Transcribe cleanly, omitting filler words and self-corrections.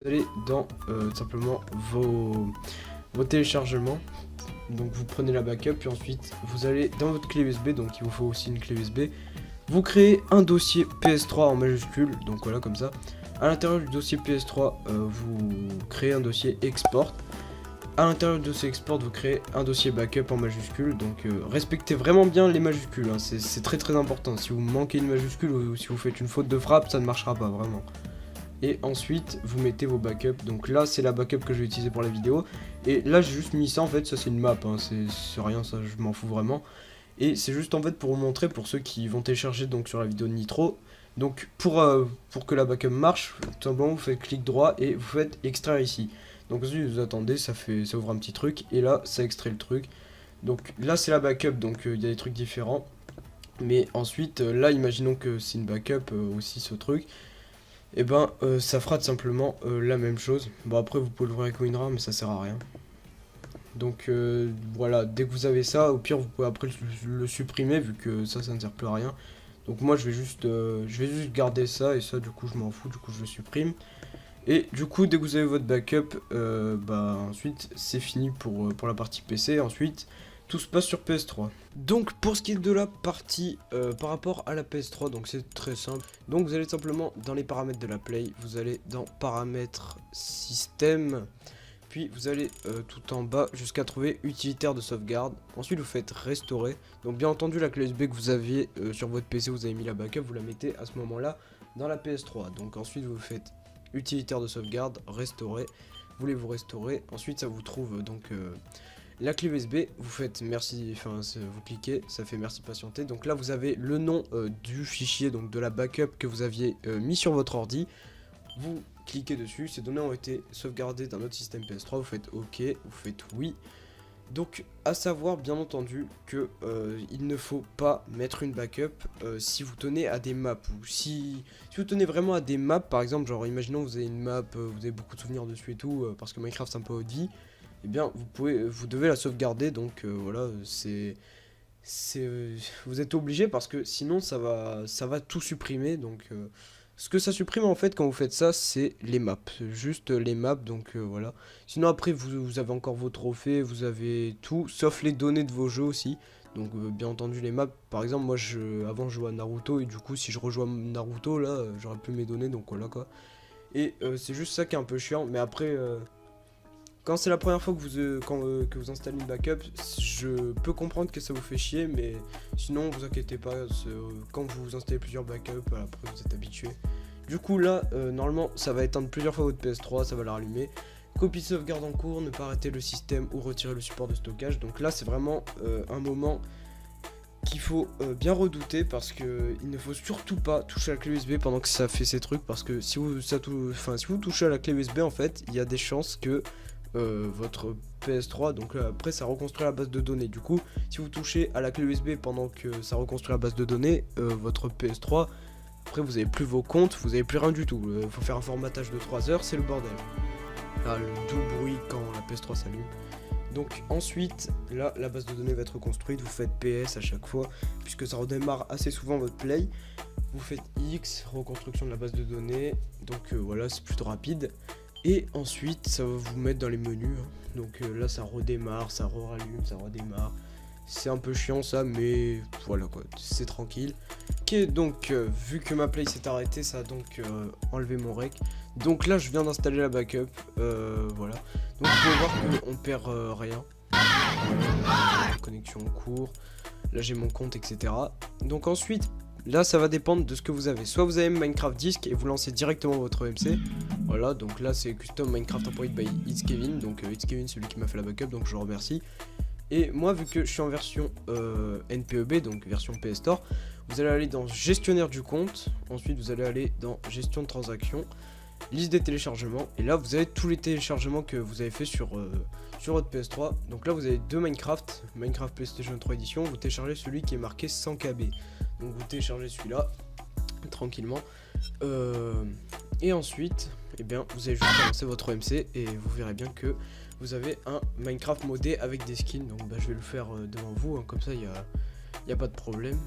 Vous allez dans simplement vos téléchargements. Donc vous prenez la backup, puis ensuite vous allez dans votre clé USB, donc il vous faut aussi une clé USB. Vous créez un dossier PS3 en majuscule, donc voilà comme ça. À l'intérieur du dossier PS3, vous créez un dossier export. À l'intérieur du dossier export, vous créez un dossier backup en majuscule. Donc respectez vraiment bien les majuscules, hein. C'est très important. Si vous manquez une majuscule ou si vous faites une faute de frappe, ça ne marchera pas vraiment. Et ensuite vous mettez vos backups. Donc là c'est la backup que je vais utiliser pour la vidéo. Et là j'ai juste mis ça, en fait ça c'est une map, hein. C'est rien, ça je m'en fous vraiment. Et c'est juste en fait pour vous montrer, pour ceux qui vont télécharger donc sur la vidéo de Nitro. Donc pour que la backup marche, tout simplement vous faites clic droit et vous faites extraire ici. Donc ensuite vous attendez, ça ouvre un petit truc et là ça extrait le truc. Donc là c'est la backup, donc il y a des trucs différents. Mais ensuite là imaginons que c'est une backup aussi ce truc. Et ben ça fera tout simplement la même chose. Bon après vous pouvez l'ouvrir avec WinRAR mais ça sert à rien. Donc voilà, dès que vous avez ça, au pire vous pouvez après le supprimer vu que ça ne sert plus à rien. Donc moi je vais juste garder ça et ça du coup je m'en fous, du coup je le supprime. Et du coup dès que vous avez votre backup, bah ensuite c'est fini pour la partie PC. Ensuite tout se passe sur PS3. Donc pour ce qui est de la partie par rapport à la PS3, donc c'est très simple. Donc vous allez simplement dans les paramètres de la Play, vous allez dans paramètres système, puis vous allez tout en bas jusqu'à trouver utilitaire de sauvegarde. Ensuite vous faites restaurer. Donc bien entendu la clé USB que vous aviez sur votre PC, vous avez mis la backup, vous la mettez à ce moment là dans la PS3. Donc ensuite vous faites utilitaire de sauvegarde, restaurer. Voulez-vous restaurer? Ensuite ça vous trouve donc la clé USB, vous faites merci, enfin vous cliquez, ça fait merci patienter. Donc là vous avez le nom du fichier, donc de la backup que vous aviez mis sur votre ordi. Vous cliquez dessus, ces données ont été sauvegardées dans notre système PS3, vous faites OK, vous faites oui. Donc à savoir bien entendu que il ne faut pas mettre une backup si vous tenez à des maps, ou si vous tenez vraiment à des maps, par exemple genre imaginons vous avez une map, vous avez beaucoup de souvenirs dessus et tout, parce que Minecraft c'est un peu haute vie. Eh bien vous devez la sauvegarder, donc voilà, vous êtes obligé parce que sinon ça va tout supprimer. Donc ce que ça supprime en fait quand vous faites ça, c'est les maps, juste les maps. Donc voilà, sinon après vous avez encore vos trophées, vous avez tout sauf les données de vos jeux aussi. Donc bien entendu les maps, par exemple moi avant je jouais à Naruto et du coup si je rejoins Naruto là j'aurais plus mes données, donc voilà quoi. Et c'est juste ça qui est un peu chiant, mais après quand c'est la première fois que que vous installez une backup, je peux comprendre que ça vous fait chier, mais sinon vous inquiétez pas, quand vous installez plusieurs backups, après vous êtes habitué. Du coup là, normalement ça va éteindre plusieurs fois votre PS3, ça va la rallumer. Copie de sauvegarde en cours, ne pas arrêter le système ou retirer le support de stockage. Donc là c'est vraiment un moment qu'il faut bien redouter, parce que il ne faut surtout pas toucher à la clé USB pendant que ça fait ces trucs, parce que si vous touchez à la clé USB en fait, il y a des chances que votre PS3, donc là, après ça reconstruit la base de données. Du coup si vous touchez à la clé USB pendant que ça reconstruit la base de données, votre PS3, après vous avez plus vos comptes, vous avez plus rien du tout. Faut faire un formatage de 3 heures, c'est le bordel. Là le doux bruit quand la PS3 s'allume. Donc ensuite là la base de données va être reconstruite, vous faites PS à chaque fois puisque ça redémarre assez souvent votre play. Vous faites X, reconstruction de la base de données. Donc voilà, c'est plutôt rapide. Et ensuite ça va vous mettre dans les menus, hein. Donc là ça redémarre, ça rallume, ça redémarre. C'est un peu chiant ça, mais voilà quoi, c'est tranquille. Ok, donc vu que ma play s'est arrêtée, ça a donc enlevé mon rec. Donc là je viens d'installer la backup, voilà. Donc vous pouvez voir qu'on perd rien. Voilà, connexion en cours. Là j'ai mon compte, etc. Donc ensuite là ça va dépendre de ce que vous avez. Soit vous avez Minecraft Disk et vous lancez directement votre MC. Voilà, donc là c'est Custom Minecraft Operated by It's Kevin. Donc It's Kevin, celui qui m'a fait la backup, donc je le remercie. Et moi vu que je suis en version NPEB, donc version PS Store, vous allez aller dans gestionnaire du compte. Ensuite vous allez aller dans gestion de transactions, liste des téléchargements. Et là vous avez tous les téléchargements que vous avez fait sur votre PS3. Donc là vous avez deux Minecraft PlayStation 3 Edition. Vous téléchargez celui qui est marqué 100 KB. Donc vous téléchargez celui-là tranquillement. Et ensuite, eh bien, vous allez juste lancer votre MC et vous verrez bien que vous avez un Minecraft modé avec des skins. Donc bah, je vais le faire devant vous, hein, comme ça il n'y a pas de problème.